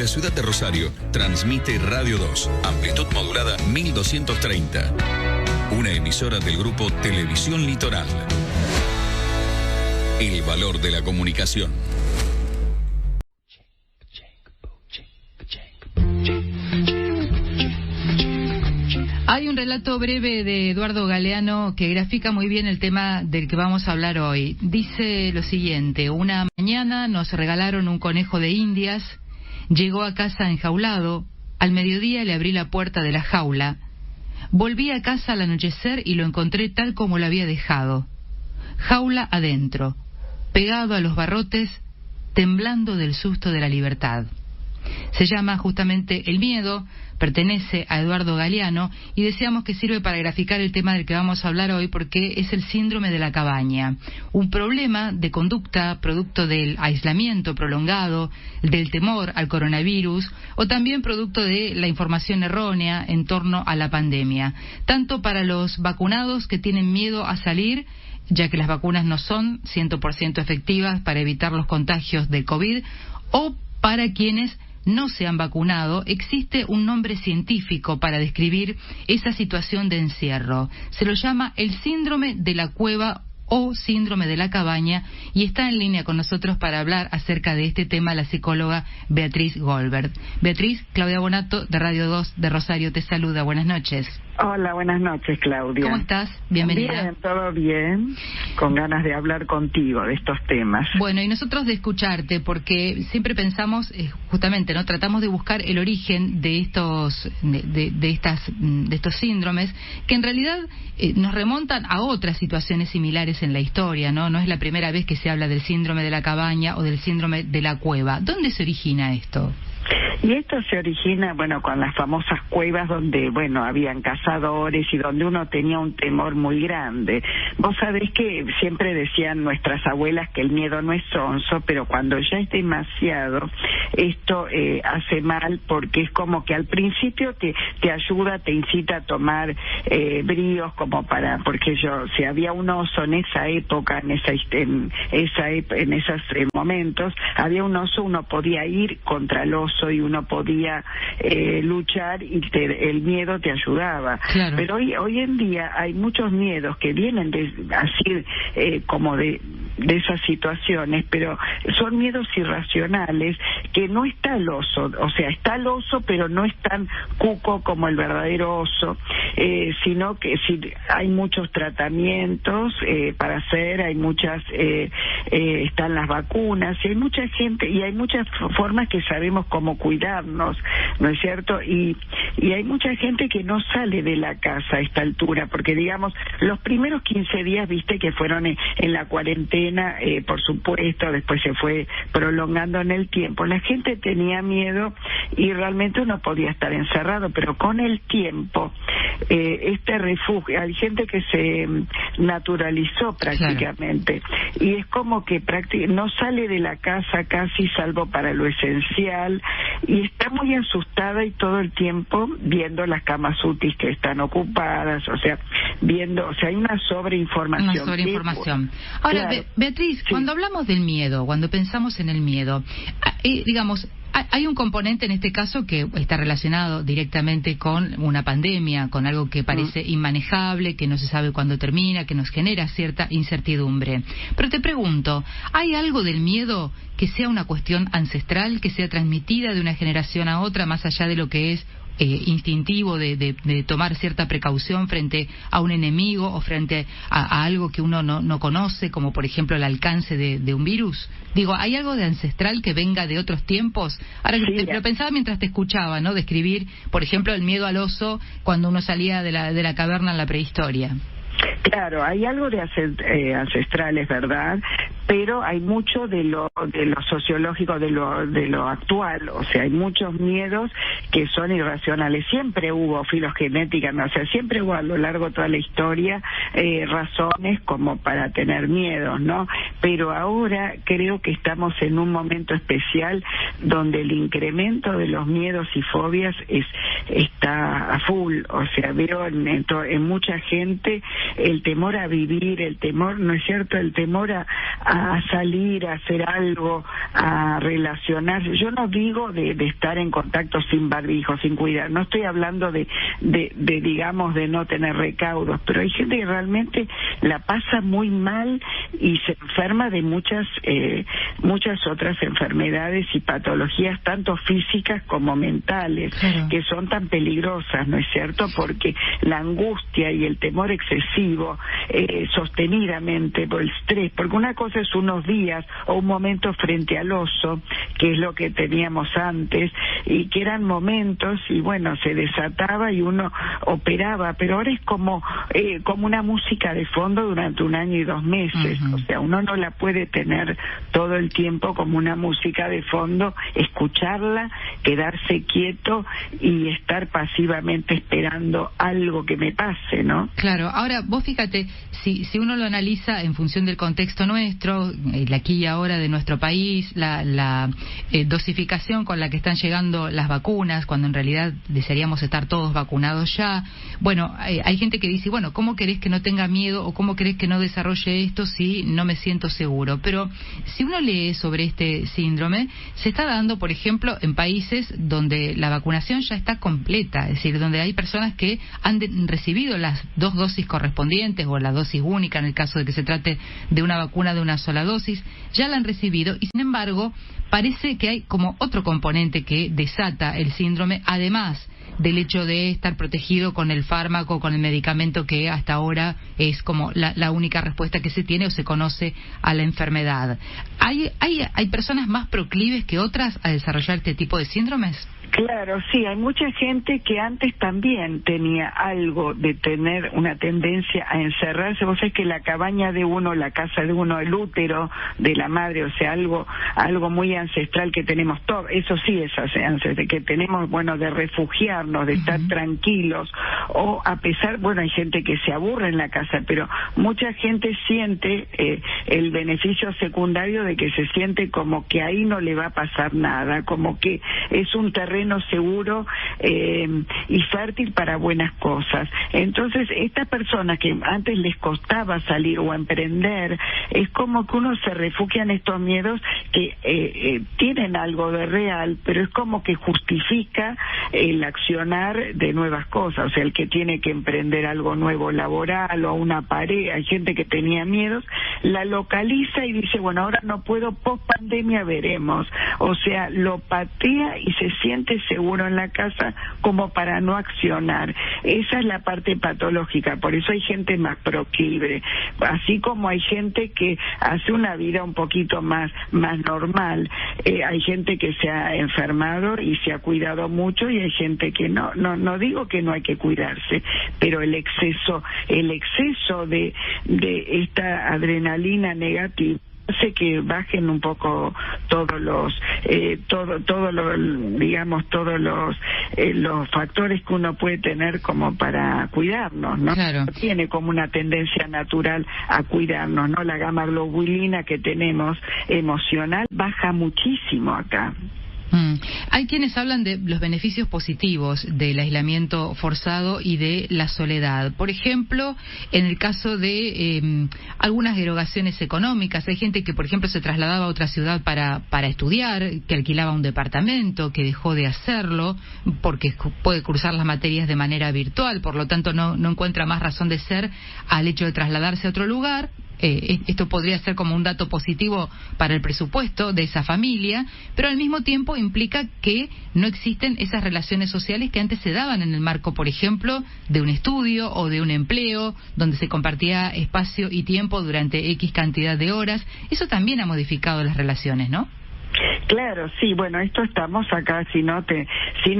la ciudad de Rosario, transmite Radio 2, amplitud modulada 1230. Una emisora del grupo Televisión Litoral. El valor de la comunicación. Hay un relato breve de Eduardo Galeano que grafica muy bien el tema del que vamos a hablar hoy. Dice lo siguiente: una mañana nos regalaron un conejo de Indias, llegó a casa enjaulado, al mediodía le abrí la puerta de la jaula, volví a casa al anochecer y lo encontré tal como lo había dejado, jaula adentro, pegado a los barrotes, temblando del susto de la libertad. Se llama justamente El miedo, pertenece a Eduardo Galeano y deseamos que sirve para graficar el tema del que vamos a hablar hoy, porque es el síndrome de la cabaña, un problema de conducta producto del aislamiento prolongado, del temor al coronavirus o también producto de la información errónea en torno a la pandemia, tanto para los vacunados que tienen miedo a salir, ya que las vacunas no son 100% efectivas para evitar los contagios de COVID, o para quienes no se han vacunado. Existe un nombre científico para describir esa situación de encierro. Se lo llama el síndrome de la cueva o síndrome de la cabaña, y está en línea con nosotros para hablar acerca de este tema la psicóloga Beatriz Goldberg. Beatriz, Claudia Bonato de Radio 2 de Rosario te saluda. Buenas noches. Hola, buenas noches, Claudia. ¿Cómo estás? Bienvenida. Bien, todo bien, con ganas de hablar contigo de estos temas. Bueno, y nosotros de escucharte, porque siempre pensamos, justamente, ¿no? Tratamos de buscar el origen de estos estos síndromes, que en realidad nos remontan a otras situaciones similares en la historia, ¿no? No es la primera vez que se habla del síndrome de la cabaña o del síndrome de la cueva. ¿Dónde se origina esto? Y esto se origina, con las famosas cuevas donde, habían cazadores y donde uno tenía un temor muy grande. Vos sabés que siempre decían nuestras abuelas que el miedo no es sonso, pero cuando ya es demasiado, esto hace mal, porque es como que al principio te ayuda, te incita a tomar bríos porque si había un oso en esa época, en esos momentos, había un oso, uno podía ir contra el oso y uno podía luchar y el miedo te ayudaba. Claro. Pero hoy en día hay muchos miedos que vienen como de esas situaciones, pero son miedos irracionales, que no está el oso, o sea, está el oso, pero no es tan cuco como el verdadero oso, sino que hay muchos tratamientos para hacer, hay muchas, están las vacunas, y hay mucha gente, y hay muchas formas que sabemos cómo cuidarnos, ¿no es cierto? Y hay mucha gente que no sale de la casa a esta altura, porque digamos, los primeros 15 días, viste, que fueron en la cuarentena, por supuesto, después se fue prolongando en el tiempo, la gente tenía miedo y realmente uno podía estar encerrado, pero con el tiempo, este refugio, hay gente que se naturalizó prácticamente, claro. Y es como que no sale de la casa casi, salvo para lo esencial, y está muy asustada y todo el tiempo viendo las camas UTI que están ocupadas, hay una sobreinformación. Ahora, claro. Beatriz, sí. Cuando hablamos del miedo, cuando pensamos en el miedo, digamos, hay un componente en este caso que está relacionado directamente con una pandemia, con algo que parece inmanejable, que no se sabe cuándo termina, que nos genera cierta incertidumbre. Pero te pregunto, ¿hay algo del miedo que sea una cuestión ancestral, que sea transmitida de una generación a otra, más allá de lo que es instintivo de tomar cierta precaución frente a un enemigo o frente a algo que uno no conoce, como por ejemplo el alcance de un virus? Digo, ¿hay algo de ancestral que venga de otros tiempos? Ahora, sí, lo pensaba mientras te escuchaba, ¿no? Describir, por ejemplo, el miedo al oso cuando uno salía de la caverna en la prehistoria. Claro, hay algo de ancestral, es verdad, pero hay mucho de lo sociológico, de lo actual, o sea, hay muchos miedos que son irracionales. Siempre hubo filogenética, siempre hubo a lo largo de toda la historia razones como para tener miedos, ¿no? Pero ahora creo que estamos en un momento especial donde el incremento de los miedos y fobias está a full, o sea, veo en mucha gente el temor a vivir, el temor, ¿no es cierto?, el temor a salir, a hacer algo, a relacionarse. Yo no digo de estar en contacto sin barbijo, sin cuidar, no estoy hablando de digamos de no tener recaudos, pero hay gente que realmente la pasa muy mal y se enferma de muchas otras enfermedades y patologías tanto físicas como mentales, claro, que son tan peligrosas, ¿no es cierto? Porque la angustia y el temor excesivo sostenidamente por el estrés, porque una cosa es unos días o un momento frente al oso, que es lo que teníamos antes, y que eran momentos y bueno, se desataba y uno operaba, pero ahora es como una música de fondo durante 1 año y 2 meses. O sea, uno no la puede tener todo el tiempo como una música de fondo, escucharla, quedarse quieto y estar pasivamente esperando algo que me pase, ¿no? Claro. Ahora, vos fíjate, si uno lo analiza en función del contexto nuestro, el aquí y ahora de nuestro país, la dosificación con la que están llegando las vacunas, cuando en realidad desearíamos estar todos vacunados ya. Bueno, hay gente que dice, bueno, ¿cómo querés que no tenga miedo o cómo querés que no desarrolle esto si no me siento seguro? Pero si uno lee sobre este síndrome, se está dando, por ejemplo, en países donde la vacunación ya está completa, es decir, donde hay personas que han recibido las 2 dosis correspondientes o la dosis única en el caso de que se trate de una vacuna de una sola dosis, ya la han recibido y sin embargo parece que hay como otro componente que desata el síndrome, además del hecho de estar protegido con el fármaco, con el medicamento que hasta ahora es como la única respuesta que se tiene o se conoce a la enfermedad. ¿Hay personas más proclives que otras a desarrollar este tipo de síndromes? Claro, sí, hay mucha gente que antes también tenía algo de tener una tendencia a encerrarse. Vos sabés que la cabaña de uno, la casa de uno, el útero de la madre, o sea, algo muy ancestral que tenemos todos, eso sí es ancestral, que tenemos, bueno, de refugiarnos, de estar tranquilos, o a pesar, bueno, hay gente que se aburre en la casa, pero mucha gente siente el beneficio secundario de que se siente como que ahí no le va a pasar nada, como que es un terreno seguro y fértil para buenas cosas. Entonces, estas personas que antes les costaba salir o emprender, es como que uno se refugia en estos miedos que tienen algo de real, pero es como que justifica el accionar de nuevas cosas. O sea, el que tiene que emprender algo nuevo laboral o una pareja, hay gente que tenía miedos, la localiza y dice, bueno, ahora no puedo, post pandemia veremos. O sea, lo patea y se siente seguro en la casa como para no accionar. Esa es la parte patológica, por eso hay gente más proclive, así como hay gente que hace una vida un poquito más normal. Hay gente que se ha enfermado y se ha cuidado mucho y hay gente que no digo que no hay que cuidarse, pero el exceso de esta adrenalina negativa hace que bajen un poco todos los factores que uno puede tener como para cuidarnos, ¿no? Claro. Tiene como una tendencia natural a cuidarnos, ¿no? La gamma globulina que tenemos emocional baja muchísimo acá. Hay quienes hablan de los beneficios positivos del aislamiento forzado y de la soledad. Por ejemplo, en el caso de algunas erogaciones económicas, hay gente que, por ejemplo, se trasladaba a otra ciudad para estudiar, que alquilaba un departamento, que dejó de hacerlo porque puede cursar las materias de manera virtual, por lo tanto no encuentra más razón de ser al hecho de trasladarse a otro lugar. Esto podría ser como un dato positivo para el presupuesto de esa familia, pero al mismo tiempo implica que no existen esas relaciones sociales que antes se daban en el marco, por ejemplo, de un estudio o de un empleo, donde se compartía espacio y tiempo durante X cantidad de horas. Eso también ha modificado las relaciones, ¿no? Claro, sí, bueno, esto estamos acá, sin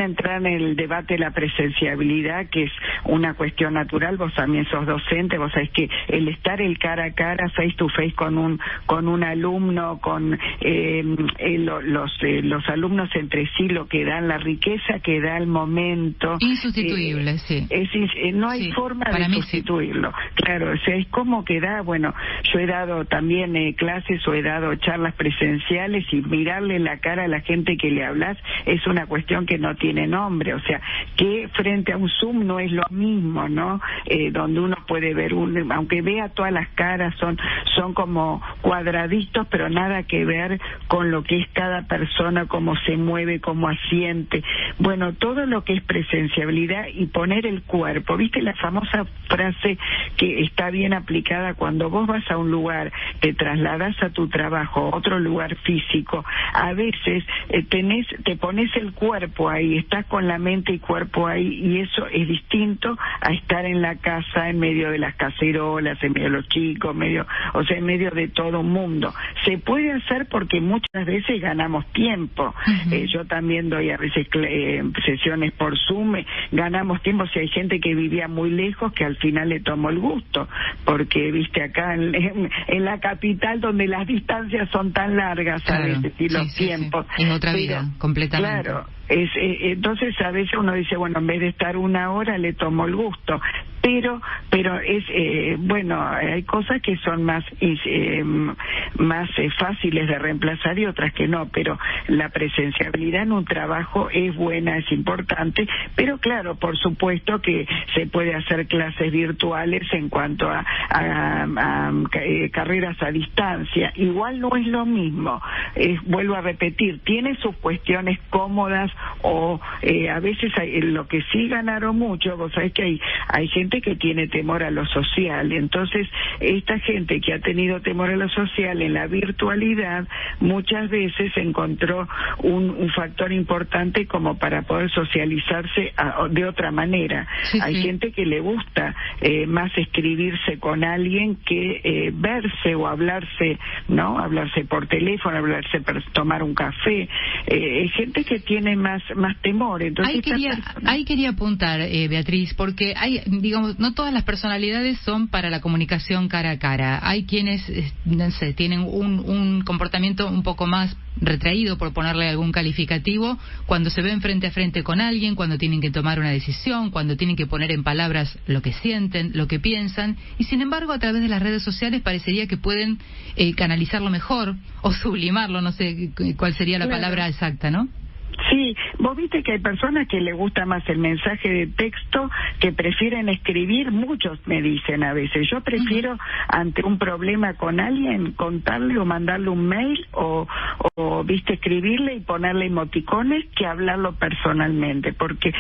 entrar en el debate de la presenciabilidad, que es una cuestión natural. Vos también sos docente, vos sabés que el estar el cara a cara, face to face con un alumno, con los alumnos entre sí, lo que dan, la riqueza que da el momento. Insustituible, sí. No hay forma de sustituirlo. Sí. Claro, o sea, es como que da, bueno, yo he dado también clases o he dado charlas presenciales y mi mirarle la cara a la gente que le hablas es una cuestión que no tiene nombre, o sea, que frente a un Zoom no es lo mismo, ¿no? Donde uno puede ver, aunque vea todas las caras, son como cuadraditos, pero nada que ver con lo que es cada persona, cómo se mueve, cómo asiente. Bueno, todo lo que es presenciabilidad y poner el cuerpo. ¿Viste la famosa frase que está bien aplicada cuando vos vas a un lugar, te trasladás a tu trabajo, a otro lugar físico? A veces te pones el cuerpo ahí, estás con la mente y cuerpo ahí, y eso es distinto a estar en la casa, en medio de las cacerolas, en medio de los chicos, o sea, en medio de todo un mundo. Se puede hacer porque muchas veces ganamos tiempo. Yo también doy a veces sesiones por Zoom, ganamos tiempo si hay gente que vivía muy lejos que al final le tomó el gusto, porque viste acá en la capital donde las distancias son tan largas, claro, a veces, y los tiempos. Sí. Es otra vida, completamente. Claro. Entonces a veces uno dice, bueno, en vez de estar una hora le tomo el gusto, pero es bueno, hay cosas que son más fáciles de reemplazar y otras que no, pero la presenciabilidad en un trabajo es buena, es importante, pero claro, por supuesto que se puede hacer clases virtuales en cuanto a carreras a distancia. Igual no es lo mismo, vuelvo a repetir, tiene sus cuestiones cómodas, o a veces lo que sí ganaron mucho, vos sabés que hay gente que tiene temor a lo social, entonces esta gente que ha tenido temor a lo social en la virtualidad muchas veces encontró un factor importante como para poder socializarse de otra manera. Hay gente que le gusta más escribirse con alguien que verse o hablarse, ¿no? Hablarse por teléfono, hablarse para tomar un café. Hay gente que tiene más temor. Entonces ahí quería apuntar, Beatriz, porque digamos, no todas las personalidades son para la comunicación cara a cara. Hay quienes, no sé, tienen un comportamiento un poco más retraído, por ponerle algún calificativo, cuando se ven frente a frente con alguien, cuando tienen que tomar una decisión, cuando tienen que poner en palabras lo que sienten, lo que piensan, y sin embargo a través de las redes sociales parecería que pueden canalizarlo mejor o sublimarlo, no sé cuál sería la palabra exacta, ¿no? Sí, vos viste que hay personas que les gusta más el mensaje de texto, que prefieren escribir, muchos me dicen a veces, yo prefiero ante un problema con alguien contarle o mandarle un mail o viste escribirle y ponerle emoticones que hablarlo personalmente, porque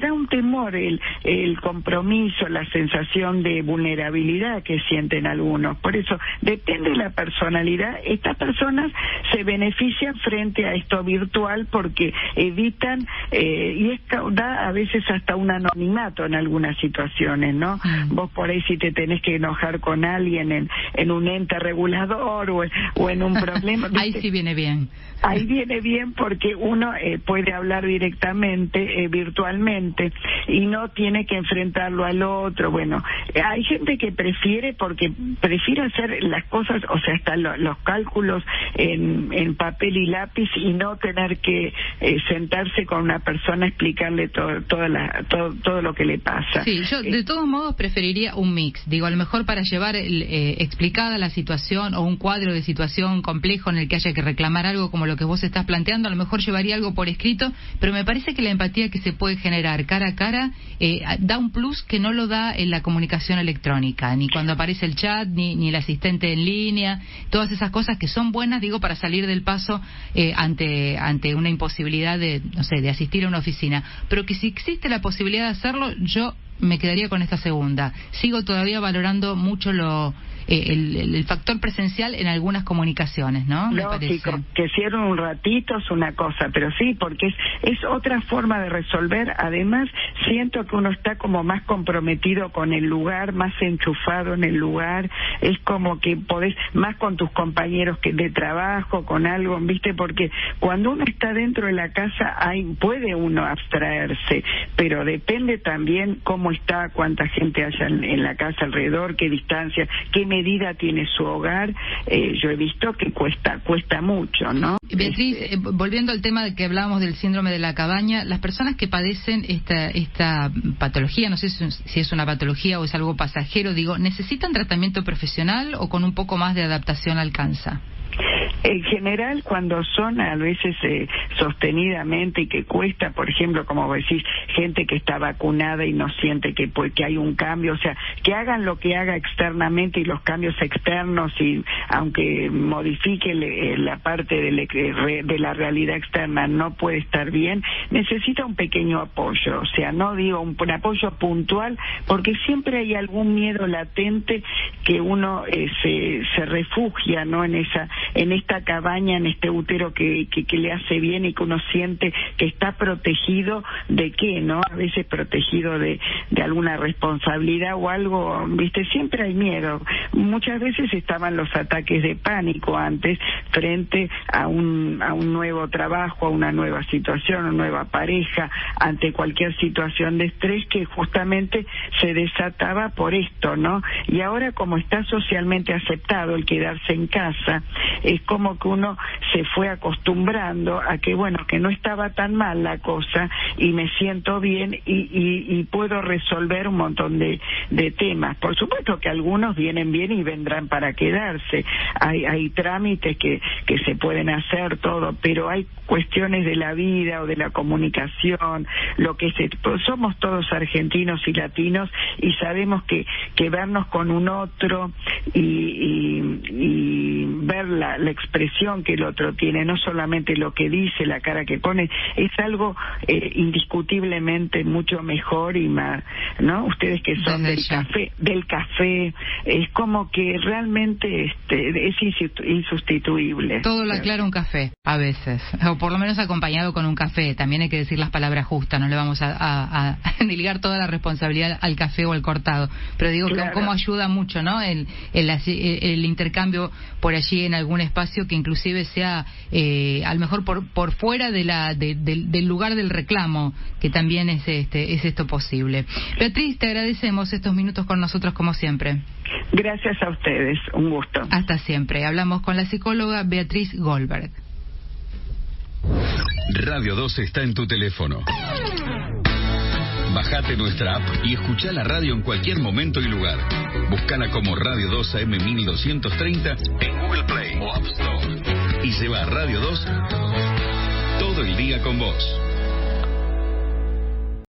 da un temor el compromiso, la sensación de vulnerabilidad que sienten algunos. Por eso depende de la personalidad. Estas personas se benefician frente a esto virtual porque evitan y esto da a veces hasta un anonimato en algunas situaciones, ¿no? Vos por ahí si te tenés que enojar con alguien en un ente regulador o en un problema ahí sí viene bien. Ahí viene bien porque uno puede hablar directamente, virtualmente, y no tiene que enfrentarlo al otro. Bueno, hay gente que prefiere hacer las cosas, o sea, hasta los cálculos en papel y lápiz y no tener que sentarse con una persona a explicarle todo lo que le pasa. Sí, yo de todos modos preferiría un mix. Digo, a lo mejor para llevar explicada la situación o un cuadro de situación complejo en el que haya que reclamar algo como lo que vos estás planteando, a lo mejor llevaría algo por escrito, pero me parece que la empatía que se puede generar cara a cara da un plus que no lo da en la comunicación electrónica, ni cuando aparece el chat, ni el asistente en línea, todas esas cosas que son buenas, digo, para salir del paso ante una imposibilidad de, no sé, de asistir a una oficina, pero que si existe la posibilidad de hacerlo, yo me quedaría con esta segunda. Sigo todavía valorando mucho el factor presencial en algunas comunicaciones, ¿no? Lógico, que cierren un ratito es una cosa, pero sí, porque es otra forma de resolver. Además, siento que uno está como más comprometido con el lugar, más enchufado en el lugar, es como que podés más con tus compañeros que de trabajo, con algo, ¿viste? Porque cuando uno está dentro de la casa, puede uno abstraerse, pero depende también cómo está, cuánta gente haya en la casa alrededor, qué distancia, qué medida tiene su hogar. Yo he visto que cuesta mucho, ¿no? Beatriz, volviendo al tema de que hablábamos del síndrome de la cabaña, las personas que padecen esta patología, no sé si es una patología o es algo pasajero, digo, ¿necesitan tratamiento profesional o con un poco más de adaptación alcanza? En general, cuando son a veces sostenidamente y que cuesta, por ejemplo, como decís, gente que está vacunada y no siente que hay un cambio, o sea, que hagan lo que haga externamente y los cambios externos, y aunque modifique la parte de la realidad externa no puede estar bien, necesita un pequeño apoyo, o sea, no digo un apoyo puntual, porque siempre hay algún miedo latente que uno se refugia, ¿no? En esta cabaña, en este útero que le hace bien y que uno siente que está protegido de qué, ¿no? A veces protegido de alguna responsabilidad o algo, ¿viste? Siempre hay miedo. Muchas veces estaban los ataques de pánico antes frente a un nuevo trabajo, a una nueva situación, una nueva pareja, ante cualquier situación de estrés que justamente se desataba por esto, ¿no? Y ahora, como está socialmente aceptado el quedarse en casa, es como que uno se fue acostumbrando a que, bueno, que no estaba tan mal la cosa y me siento bien y puedo resolver un montón de temas. Por supuesto que algunos vienen bien y vendrán para quedarse. Hay trámites que se pueden hacer, todo, pero hay cuestiones de la vida o de la comunicación, somos todos argentinos y latinos y sabemos que vernos con un otro y ver la expresión que el otro tiene, no solamente lo que dice, la cara que pone, es algo indiscutiblemente mucho mejor y más, ¿no? Ustedes que son del café, es como que realmente es insustituible. Todo lo aclara un café, a veces, o por lo menos acompañado con un café. También hay que decir las palabras justas, no le vamos a delegar toda la responsabilidad al café o al cortado, pero digo, claro, que cómo ayuda mucho, ¿no? El intercambio por allí en algún espacio que inclusive sea a lo mejor por fuera del lugar del reclamo, que también es esto posible. Beatriz, te agradecemos estos minutos con nosotros como siempre. Gracias a ustedes, un gusto. Hasta siempre. Hablamos con la psicóloga Beatriz Goldberg. Radio 2 está en tu teléfono. Bajate nuestra app y escuchá la radio en cualquier momento y lugar. Buscala como Radio 2 AM 1230 en Google Play o App Store. Y lleva Radio 2 todo el día con vos.